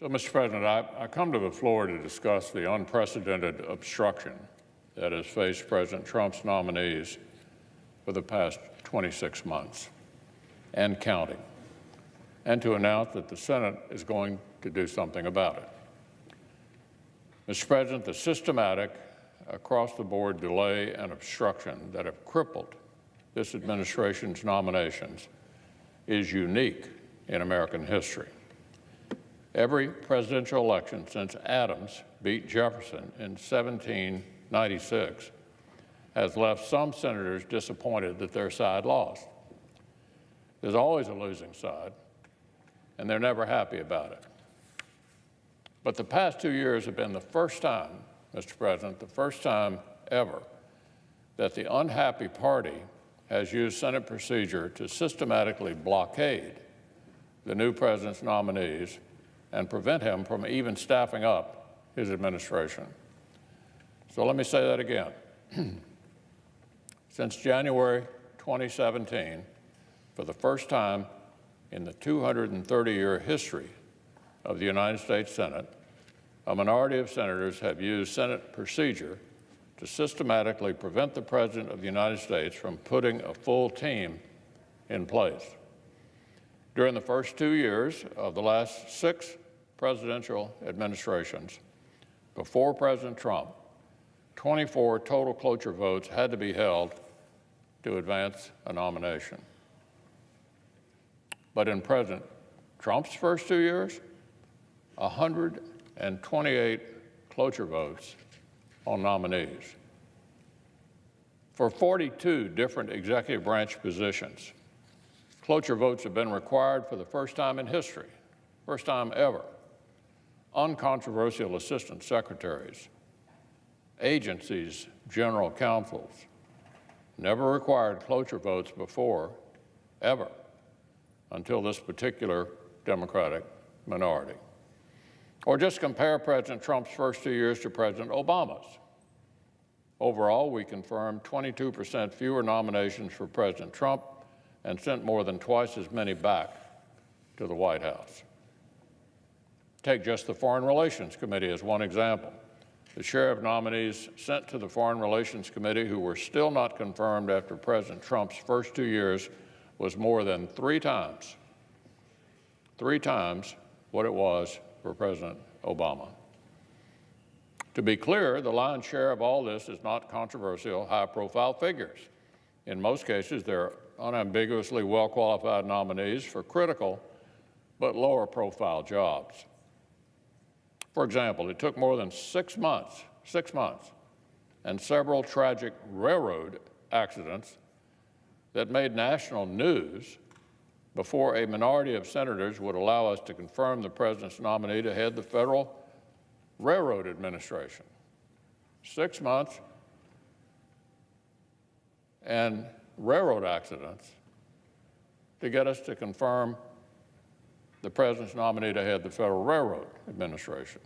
So, Mr. President, I come to the floor to discuss the unprecedented obstruction that has faced President Trump's nominees for the past 26 months and counting, and to announce that the Senate is going to do something about it. Mr. President, the systematic, across-the-board delay and obstruction that have crippled this administration's nominations is unique in American history. Every presidential election since Adams beat Jefferson in 1796 has left some senators disappointed that their side lost. There's always a losing side, and they're never happy about it. But the past 2 years have been the first time, Mr. President, the first time ever that the unhappy party has used Senate procedure to systematically blockade the new president's nominees and prevent him from even staffing up his administration. So let me say that again. Since January 2017, for the first time in the 230-year history of the United States Senate, a minority of senators have used Senate procedure to systematically prevent the President of the United States from putting a full team in place. During the first 2 years of the last 6 presidential administrations, before President Trump, 24 total cloture votes had to be held to advance a nomination. But in President Trump's first 2 years, 128 cloture votes on nominees. For 42 different executive branch positions, cloture votes have been required for the first time in history, first time ever. Uncontroversial assistant secretaries, agencies, general counsels, never required cloture votes before, ever, until this particular Democratic minority. Or just compare President Trump's first 2 years to President Obama's. Overall, we confirmed 22% fewer nominations for President Trump and sent more than twice as many back to the White House. Take just the Foreign Relations Committee as one example. The share of nominees sent to the Foreign Relations Committee who were still not confirmed after President Trump's first 2 years was more than three times what it was for President Obama. To be clear, the lion's share of all this is not controversial, high-profile figures. In most cases, they're unambiguously well-qualified nominees for critical but lower-profile jobs. For example, it took more than 6 months, and several tragic railroad accidents that made national news before a minority of senators would allow us to confirm the president's nominee to head the Federal Railroad Administration. 6 months and railroad accidents to get us to confirm the president's nominee to head the Federal Railroad Administration.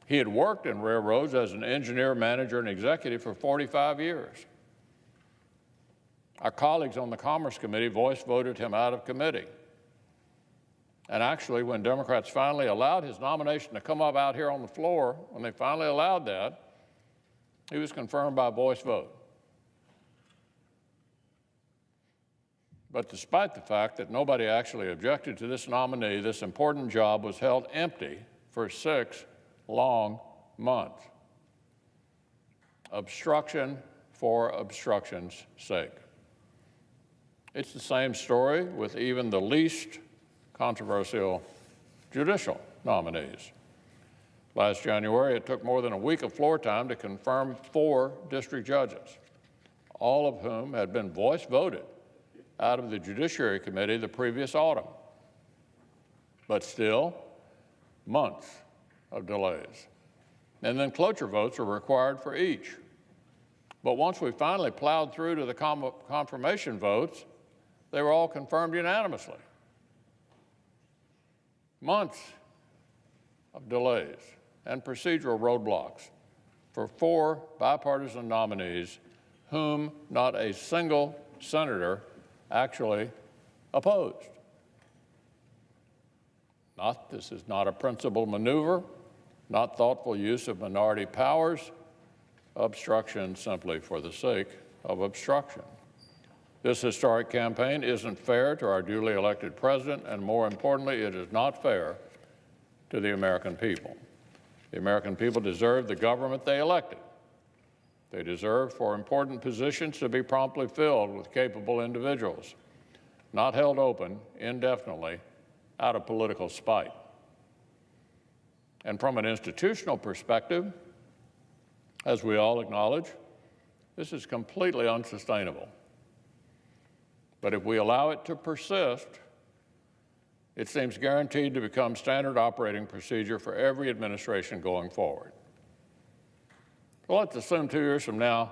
He had worked in railroads as an engineer, manager, and executive for 45 years. Our colleagues on the Commerce Committee voice voted him out of committee. And actually, when Democrats finally allowed his nomination to come up out here on the floor, when they finally allowed that, he was confirmed by voice vote. But despite the fact that nobody actually objected to this nominee, this important job was held empty for 6 long months. Obstruction for obstruction's sake. It's the same story with even the least controversial judicial nominees. Last January, it took more than a week of floor time to confirm 4 district judges, all of whom had been voice voted out of the Judiciary Committee the previous autumn. But still, months of delays. And then cloture votes are required for each. But once we finally plowed through to the confirmation votes, they were all confirmed unanimously. Months of delays and procedural roadblocks for 4 bipartisan nominees whom not a single senator actually opposed. This is not a principled maneuver, not thoughtful use of minority powers, obstruction simply for the sake of obstruction. This historic campaign isn't fair to our duly elected president, and more importantly, it is not fair to the American people. The American people deserve the government they elected. They deserve for important positions to be promptly filled with capable individuals, not held open indefinitely out of political spite. And from an institutional perspective, as we all acknowledge, this is completely unsustainable. But if we allow it to persist, it seems guaranteed to become standard operating procedure for every administration going forward. So let's assume 2 years from now,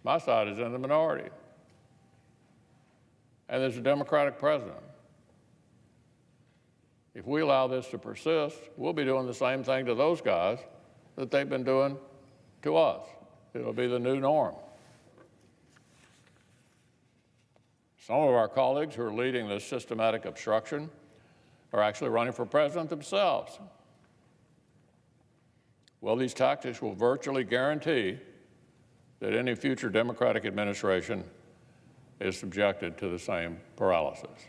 my side is in the minority, and there's a Democratic president. If we allow this to persist, we'll be doing the same thing to those guys that they've been doing to us. It'll be the new norm. Some of our colleagues who are leading this systematic obstruction are actually running for president themselves. Well, these tactics will virtually guarantee that any future Democratic administration is subjected to the same paralysis.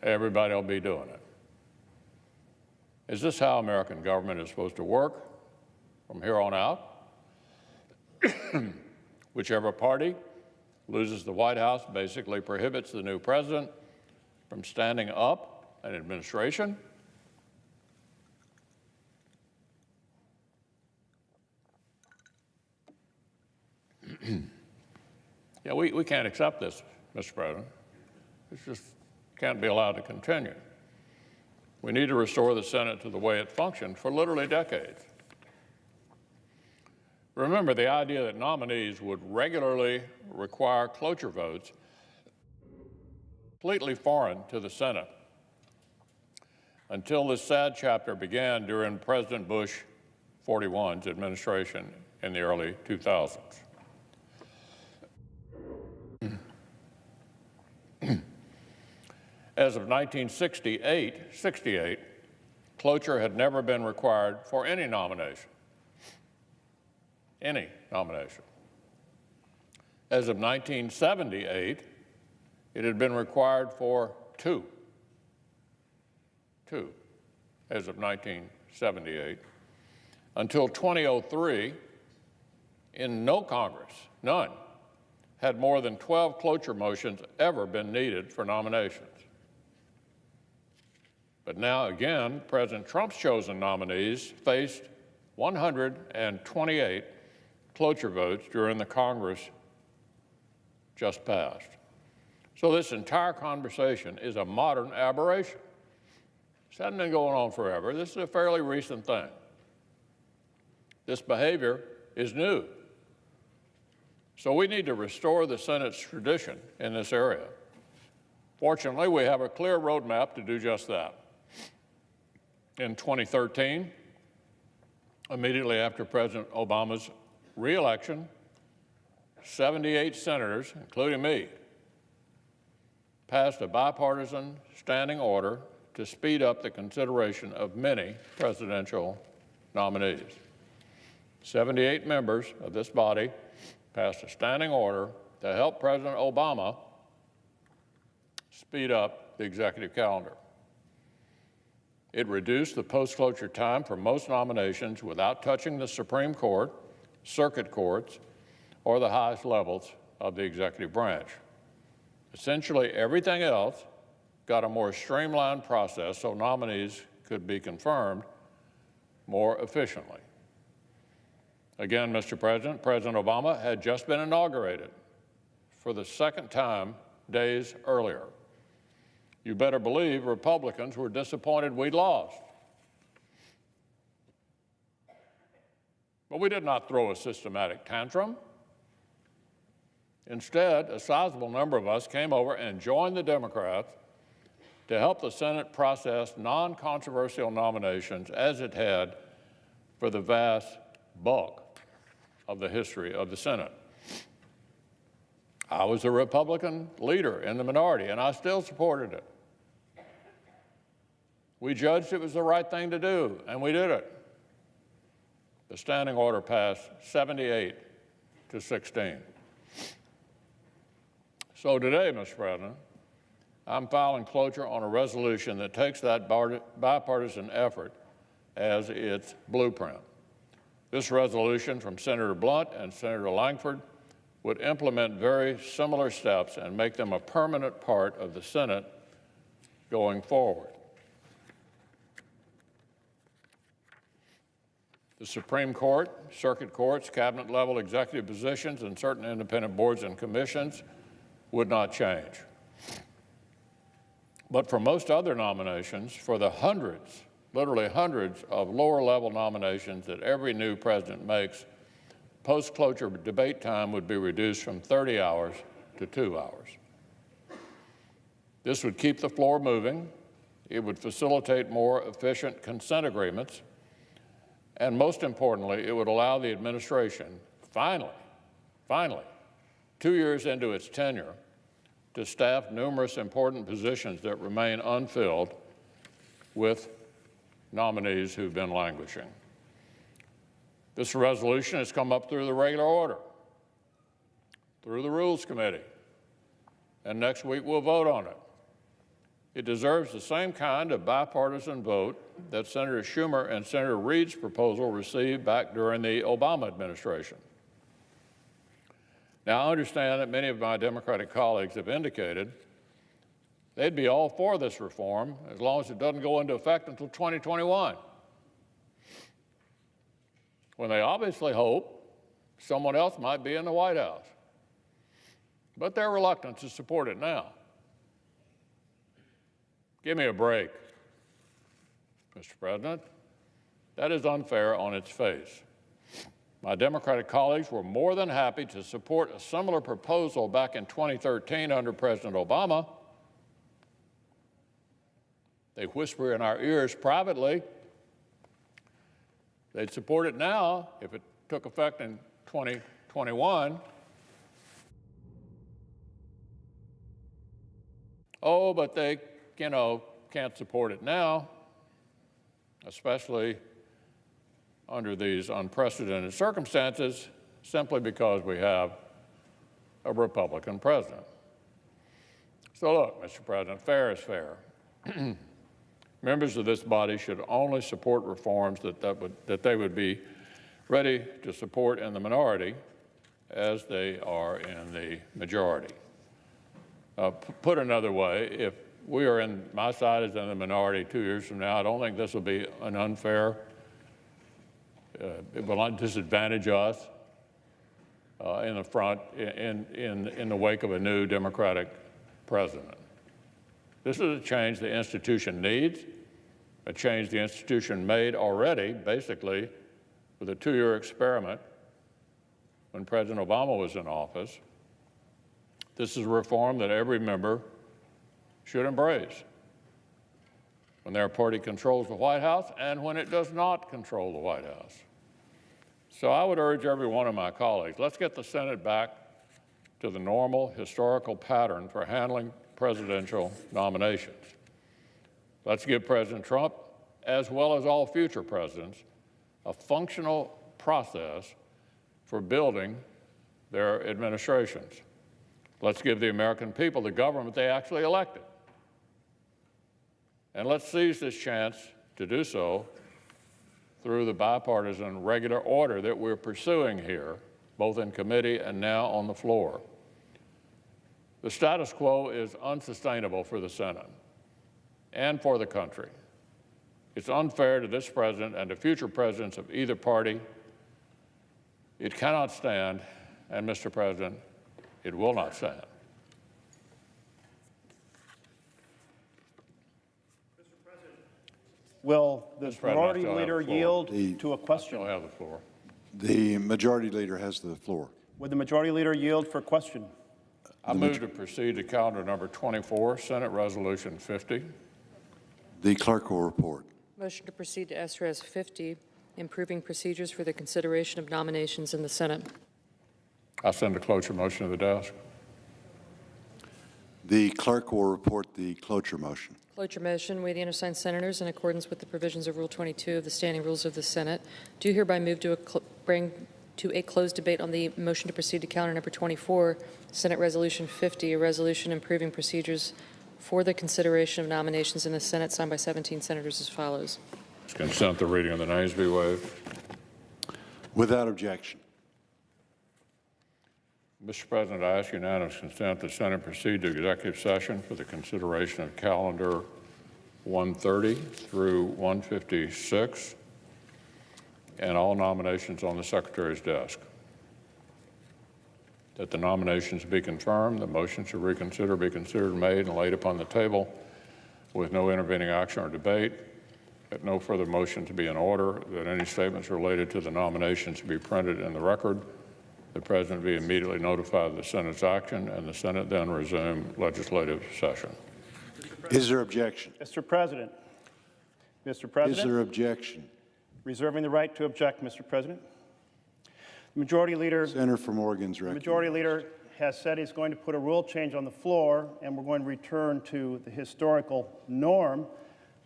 Everybody will be doing it. Is this how American government is supposed to work from here on out? Whichever party loses the White House basically prohibits the new president from standing up an administration. Yeah, we can't accept this, Mr. President. This just can't be allowed to continue. We need to restore the Senate to the way it functioned for literally decades. Remember, the idea that nominees would regularly require cloture votes completely foreign to the Senate until this sad chapter began during President Bush 41's administration in the early 2000s. As of 1968, cloture had never been required for any nomination. Any nomination. As of 1978, it had been required for two, as of 1978. Until 2003, in no Congress, none, had more than 12 cloture motions ever been needed for nominations. But now again, President Trump's chosen nominees faced 128 cloture votes during the Congress just passed. So this entire conversation is a modern aberration. This hasn't been going on forever. This is a fairly recent thing. This behavior is new. So we need to restore the Senate's tradition in this area. Fortunately, we have a clear roadmap to do just that. In 2013, immediately after President Obama's re-election, 78 senators, including me, passed a bipartisan standing order to speed up the consideration of many presidential nominees. 78 members of this body passed a standing order to help President Obama speed up the executive calendar. It reduced the post-cloture time for most nominations without touching the Supreme Court, circuit courts, or the highest levels of the executive branch. Essentially, everything else got a more streamlined process so nominees could be confirmed more efficiently. Again, Mr. President, President Obama had just been inaugurated for the second time days earlier. You better believe Republicans were disappointed we'd lost. But we did not throw a systematic tantrum. Instead, a sizable number of us came over and joined the Democrats to help the Senate process non-controversial nominations as it had for the vast bulk of the history of the Senate. I was a Republican leader in the minority, and I still supported it. We judged it was the right thing to do, and we did it. The standing order passed 78 to 16. So today, Mr. President, I'm filing cloture on a resolution that takes that bipartisan effort as its blueprint. This resolution from Senator Blunt and Senator Langford would implement very similar steps and make them a permanent part of the Senate going forward. The Supreme Court, circuit courts, cabinet-level executive positions, and certain independent boards and commissions would not change. But for most other nominations, for the hundreds, literally hundreds of lower-level nominations that every new president makes, post-cloture debate time would be reduced from 30 hours to 2 hours. This would keep the floor moving. It would facilitate more efficient consent agreements. And most importantly, it would allow the administration, finally, 2 years into its tenure, to staff numerous important positions that remain unfilled with nominees who've been languishing. This resolution has come up through the regular order, through the Rules Committee, and next week we'll vote on it. It deserves the same kind of bipartisan vote that Senator Schumer and Senator Reid's proposal received back during the Obama administration. Now, I understand that many of my Democratic colleagues have indicated they'd be all for this reform as long as it doesn't go into effect until 2021, when they obviously hope someone else might be in the White House. But they're reluctant to support it now. Give me a break, Mr. President. That is unfair on its face. My Democratic colleagues were more than happy to support a similar proposal back in 2013 under President Obama. They whisper in our ears privately they'd support it now if it took effect in 2021. Oh, but they can't support it now, especially under these unprecedented circumstances, simply because we have a Republican president. So look, Mr. President, fair is fair. Members of this body should only support reforms that they would be ready to support in the minority as they are in the majority. Put another way, if my side is in the minority 2 years from now, I don't think this will be an unfair, it will not disadvantage us in the front, in the wake of a new Democratic president. This is a change the institution needs, a change the institution made already, basically, with a 2-year experiment when President Obama was in office. This is a reform that every member should embrace when their party controls the White House and when it does not control the White House. So I would urge every one of my colleagues, let's get the Senate back to the normal historical pattern for handling presidential nominations. Let's give President Trump, as well as all future presidents, a functional process for building their administrations. Let's give the American people the government they actually elected. And let's seize this chance to do so through the bipartisan regular order that we're pursuing here, both in committee and now on the floor. The status quo is unsustainable for the Senate and for the country. It's unfair to this president and to future presidents of either party. It cannot stand, and Mr. President, it will not stand. Will the Majority Leader yield to a question? I have the floor. The Majority Leader has the floor. Would the Majority Leader yield for question? I move to proceed to calendar number 24, Senate Resolution 50. The clerk will report. Motion to proceed to SRES 50, improving procedures for the consideration of nominations in the Senate. I send a cloture motion to the desk. The clerk will report the cloture motion. Cloture motion. We, the undersigned senators, in accordance with the provisions of Rule 22 of the Standing Rules of the Senate, do hereby move to bring to a closed debate on the motion to proceed to calendar number 24, Senate Resolution 50, a resolution improving procedures for the consideration of nominations in the Senate, signed by 17 senators as follows. Consent the reading of the names be waived. Without objection. Mr. President, I ask unanimous consent the Senate proceed to executive session for the consideration of calendar 130 through 156 and all nominations on the Secretary's desk. That the nominations be confirmed, the motion to reconsider be considered made and laid upon the table with no intervening action or debate. That no further motion to be in order, that any statements related to the nominations be printed in the record. The President be immediately notified of the Senate's action, and the Senate then resume legislative session. Is there objection? Mr. President. Mr. President. Is there objection? Reserving the right to object, Mr. President. The Majority Leader. Senator from Oregon's The recognized. Majority Leader has said he's going to put a rule change on the floor, and we're going to return to the historical norm.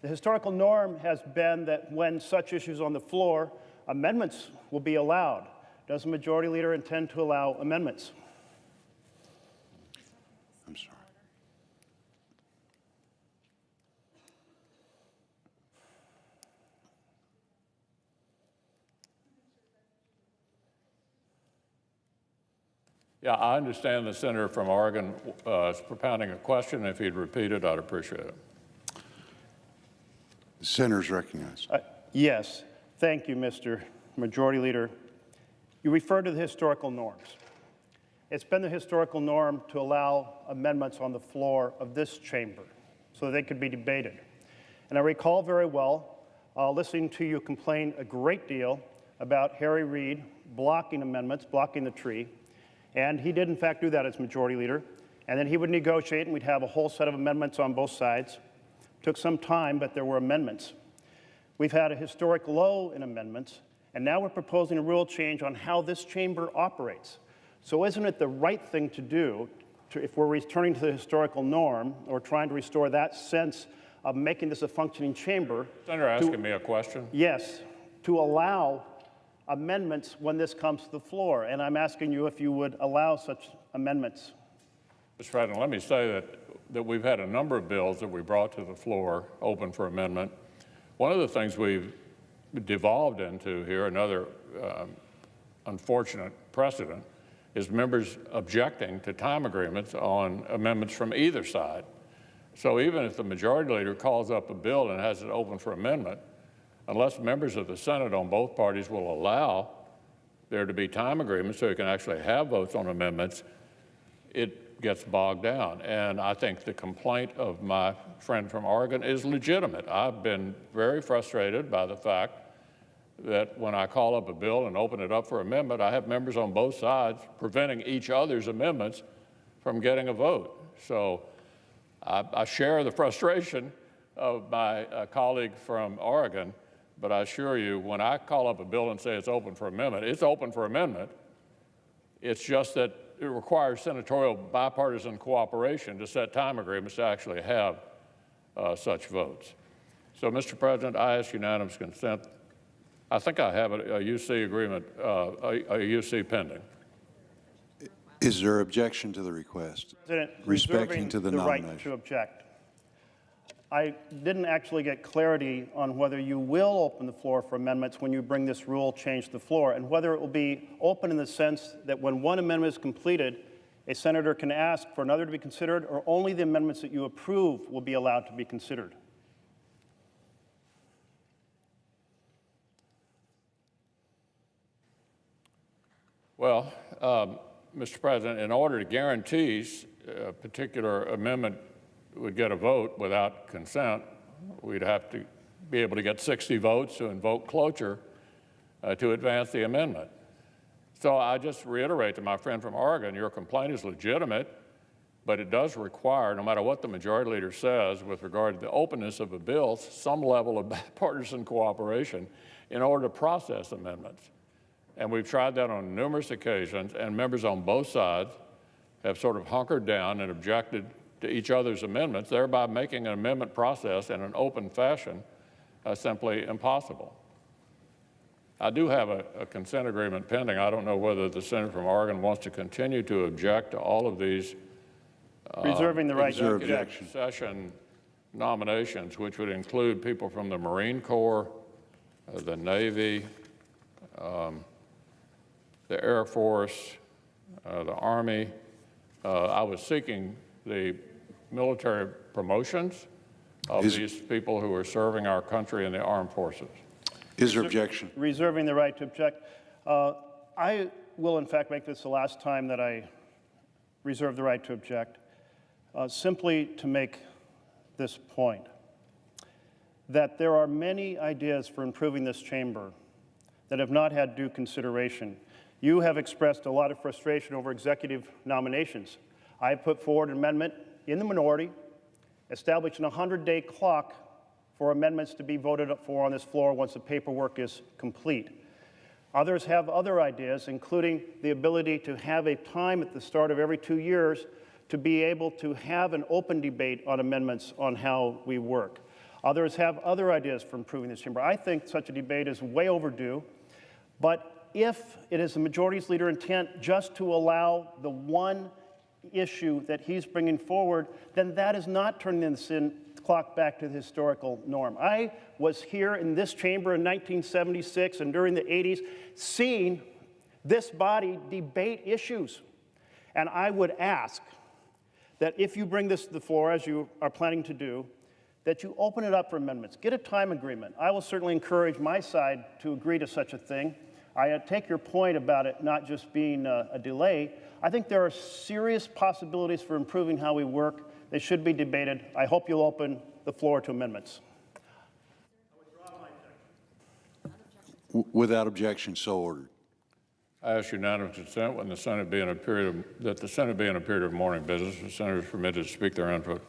The historical norm has been that when such issues on the floor, amendments will be allowed. Does the Majority Leader intend to allow amendments? I'm sorry. Yeah, I understand the senator from Oregon is propounding a question. If he'd repeat it, I'd appreciate it. The senator's recognized. Yes. Thank you, Mr. Majority Leader. You referred to the historical norms. It's been the historical norm to allow amendments on the floor of this chamber so that they could be debated. And I recall very well listening to you complain a great deal about Harry Reid blocking amendments, blocking the tree. And he did, in fact, do that as Majority Leader. And then he would negotiate, and we'd have a whole set of amendments on both sides. Took some time, but there were amendments. We've had a historic low in amendments, and now we're proposing a rule change on how this chamber operates. So isn't it the right thing to do if we're returning to the historical norm or trying to restore that sense of making this a functioning chamber? Senator asking me a question? Yes, to allow amendments when this comes to the floor. And I'm asking you if you would allow such amendments. Mr. President, let me say that we've had a number of bills that we brought to the floor open for amendment. One of the things we've devolved into here, another unfortunate precedent, is members objecting to time agreements on amendments from either side. So even if the Majority Leader calls up a bill and has it open for amendment, unless members of the Senate on both parties will allow there to be time agreements so you can actually have votes on amendments, it gets bogged down. And I think the complaint of my friend from Oregon is legitimate. I've been very frustrated by the fact that when I call up a bill and open it up for amendment, I have members on both sides preventing each other's amendments from getting a vote. So I share the frustration of my colleague from Oregon, but I assure you, when I call up a bill and say it's open for amendment, it's open for amendment. It's just that it requires senatorial bipartisan cooperation to set time agreements to actually have such votes. So, Mr. President, I ask unanimous consent. I think I have a UC agreement, a UC pending. Is there objection to the request? President, Respecting to the nomination. Right to object. I didn't actually get clarity on whether you will open the floor for amendments when you bring this rule change to the floor, and whether it will be open in the sense that when one amendment is completed, a senator can ask for another to be considered, or only the amendments that you approve will be allowed to be considered. Well, Mr. President, in order to guarantee a particular amendment would get a vote without consent, we'd have to be able to get 60 votes to invoke cloture to advance the amendment. So I just reiterate to my friend from Oregon, your complaint is legitimate, but it does require, no matter what the Majority Leader says with regard to the openness of a bill, some level of bipartisan cooperation in order to process amendments. And we've tried that on numerous occasions, and members on both sides have sort of hunkered down and objected to each other's amendments, thereby making an amendment process in an open fashion simply impossible. I do have a consent agreement pending. I don't know whether the senator from Oregon wants to continue to object to all of these Reserving the right to executive object. session nominations, which would include people from the Marine Corps, the Navy, the Air Force, the Army. I was seeking the military promotions of these people who are serving our country in the armed forces. Is there objection? Reserving the right to object. I will, in fact, make this the last time that I reserve the right to object, simply to make this point, that there are many ideas for improving this chamber that have not had due consideration. You have expressed a lot of frustration over executive nominations. I put forward an amendment in the minority, establishing a 100-day clock for amendments to be voted for on this floor once the paperwork is complete. Others have other ideas, including the ability to have a time at the start of every 2 years to be able to have an open debate on amendments on how we work. Others have other ideas for improving this chamber. I think such a debate is way overdue, but if it is the majority's leader intent just to allow the one issue that he's bringing forward, then that is not turning the clock back to the historical norm. I was here in this chamber in 1976 and during the 80s seeing this body debate issues. And I would ask that if you bring this to the floor, as you are planning to do, that you open it up for amendments. Get a time agreement. I will certainly encourage my side to agree to such a thing. I take your point about it not just being a delay. I think there are serious possibilities for improving how we work. They should be debated. I hope you'll open the floor to amendments. Without objection, so ordered. I ask unanimous consent when the Senate be in a period of, that the Senate be in a period of morning business. The senator is permitted to speak their input.